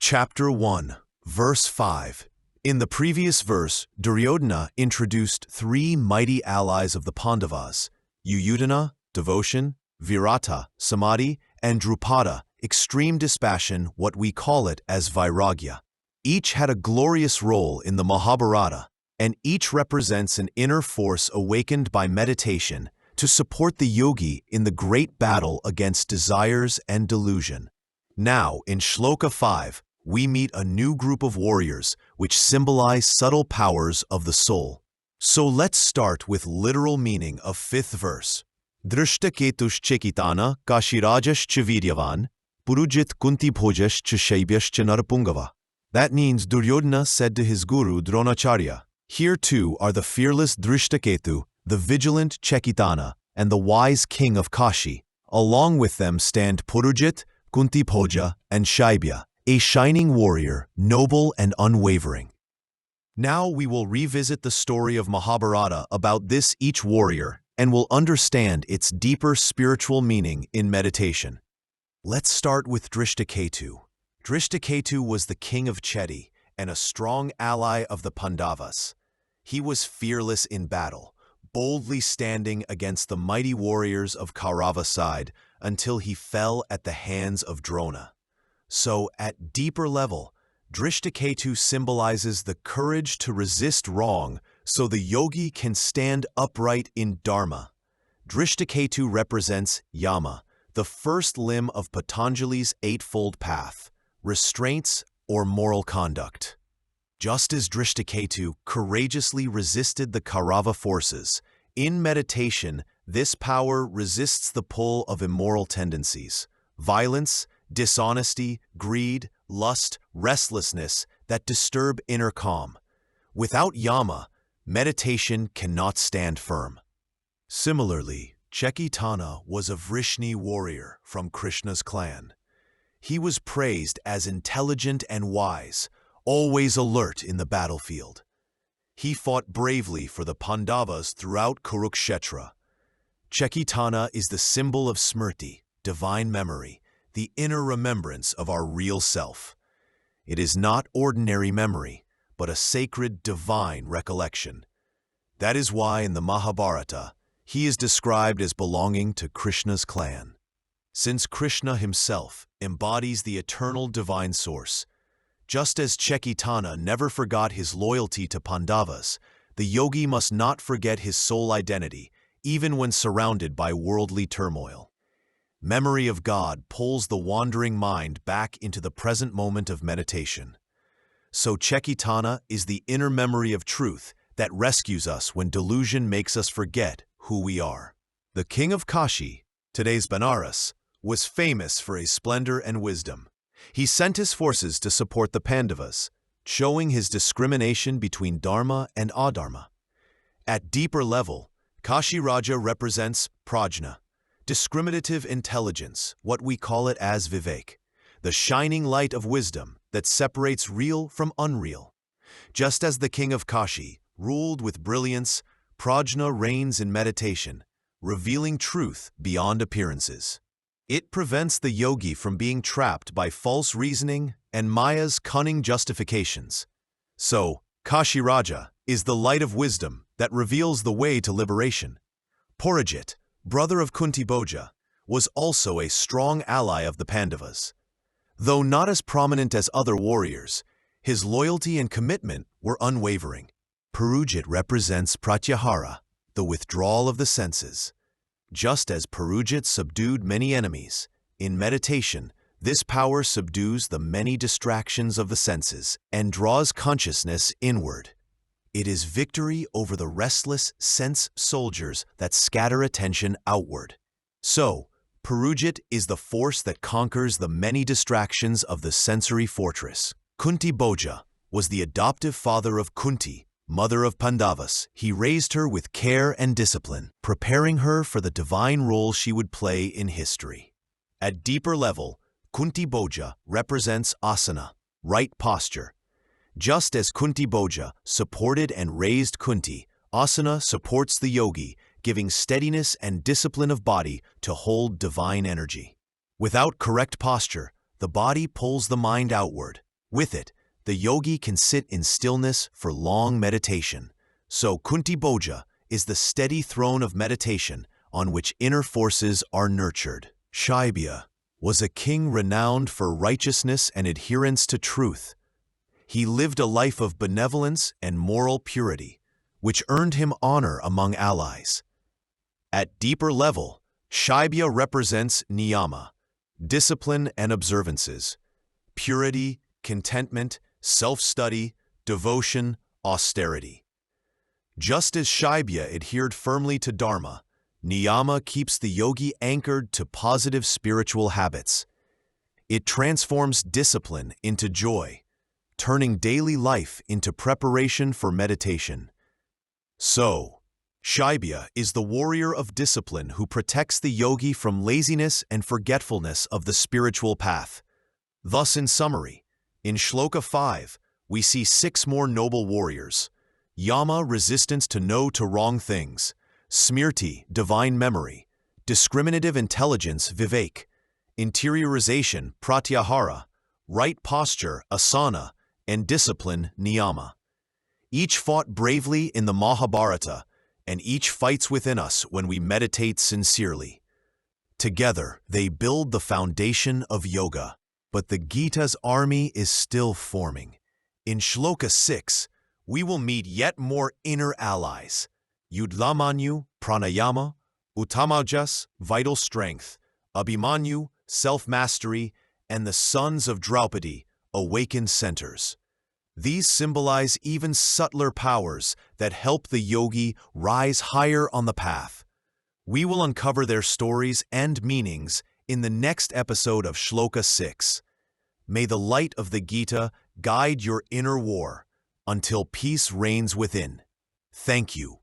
Chapter 1, Verse 5. In the previous verse, Duryodhana introduced three mighty allies of the Pandavas: Yuyudhana, devotion; Virata, samadhi; and Drupada, extreme dispassion, what we call it as Vairagya. Each had a glorious role in the Mahabharata, and each represents an inner force awakened by meditation to support the yogi in the great battle against desires and delusion. Now, in Shloka 5, we meet a new group of warriors which symbolize subtle powers of the soul. So let's start with literal meaning of 5th verse. Drishtaketush Chekitana Kashirajash Vidyavan Purujit Kunti Bhojash Shaibyash Narapungava. That means Duryodhana said to his guru Dronacharya, "Here too are the fearless Drishtaketu, the vigilant Chekitana, and the wise king of Kashi. Along with them stand Purujit, Kunti Bhoja, and Shaibya, a shining warrior, noble and unwavering." Now we will revisit the story of Mahabharata about this each warrior and will understand its deeper spiritual meaning in meditation. Let's start with Drishtaketu. Drishtaketu was the king of Chedi and a strong ally of the Pandavas. He was fearless in battle, boldly standing against the mighty warriors of Kaurava side until he fell at the hands of Drona. So, at deeper level, Drishtaketu symbolizes the courage to resist wrong so the yogi can stand upright in Dharma. Drishtaketu represents Yama, the first limb of Patanjali's eightfold path, restraints or moral conduct. Just as Drishtaketu courageously resisted the Kaurava forces, in meditation, this power resists the pull of immoral tendencies, violence, dishonesty, greed, lust, restlessness that disturb inner calm. Without Yama, meditation cannot stand firm. Similarly, Chekitana was a Vrishni warrior from Krishna's clan. He was praised as intelligent and wise, always alert in the battlefield. He fought bravely for the Pandavas throughout Kurukshetra. Chekitana is the symbol of Smrti, divine memory, the inner remembrance of our real self. It is not ordinary memory, but a sacred divine recollection. That is why in the Mahabharata, he is described as belonging to Krishna's clan. Since Krishna himself embodies the eternal divine source, just as Chekitana never forgot his loyalty to Pandavas, the yogi must not forget his soul identity, even when surrounded by worldly turmoil. Memory of God pulls the wandering mind back into the present moment of meditation. So Chekitana is the inner memory of truth that rescues us when delusion makes us forget who we are. The king of Kashi, today's Benares, was famous for his splendor and wisdom. He sent his forces to support the Pandavas, showing his discrimination between Dharma and Adharma. At deeper level, Kashi Raja represents prajna, discriminative intelligence, what we call it as Vivek, the shining light of wisdom that separates real from unreal. Just as the king of Kashi ruled with brilliance, prajna reigns in meditation, revealing truth beyond appearances. It prevents the yogi from being trapped by false reasoning and Maya's cunning justifications. So, Kashi Raja is the light of wisdom that reveals the way to liberation. Purujit, brother of Kunti Bhoja, was also a strong ally of the Pandavas. Though not as prominent as other warriors, his loyalty and commitment were unwavering. Purujit represents pratyahara, the withdrawal of the senses. Just as Purujit subdued many enemies, in meditation, this power subdues the many distractions of the senses and draws consciousness inward. It is victory over the restless sense soldiers that scatter attention outward. So, Purujit is the force that conquers the many distractions of the sensory fortress. Kunti Bhoja was the adoptive father of Kunti, mother of Pandavas. He raised her with care and discipline, preparing her for the divine role she would play in history. At deeper level, Kunti Bhoja represents asana, right posture. Just as Kunti Bhoja supported and raised Kunti, asana supports the yogi, giving steadiness and discipline of body to hold divine energy. Without correct posture, the body pulls the mind outward, With it, the yogi can sit in stillness for long meditation. So Kunti Bhoja is the steady throne of meditation on which inner forces are nurtured. Shaibya was a king renowned for righteousness and adherence to truth. He lived a life of benevolence and moral purity, which earned him honor among allies. At deeper level, Shaibya represents niyama, discipline and observances, purity, contentment, self-study, devotion, austerity. Just as Shaibya adhered firmly to dharma, niyama keeps the yogi anchored to positive spiritual habits. It transforms discipline into joy, turning daily life into preparation for meditation. So, Shaibya is the warrior of discipline who protects the yogi from laziness and forgetfulness of the spiritual path. Thus, in summary, in Shloka 5, we see 6 more noble warriors: Yama, resistance to no to wrong things; Smriti, divine memory; discriminative intelligence, Vivek; interiorization, Pratyahara; right posture, Asana; and discipline, Niyama. Each fought bravely in the Mahabharata, and each fights within us when we meditate sincerely. Together, they build the foundation of yoga. But the Gita's army is still forming. In Shloka 6, we will meet yet more inner allies: Yudlamanyu, pranayama; Uttamajas, vital strength; Abhimanyu, self-mastery; and the sons of Draupadi, awakened centers. These symbolize even subtler powers that help the yogi rise higher on the path. We will uncover their stories and meanings in the next episode of Shloka 6. May the light of the Gita guide your inner war until peace reigns within. Thank you.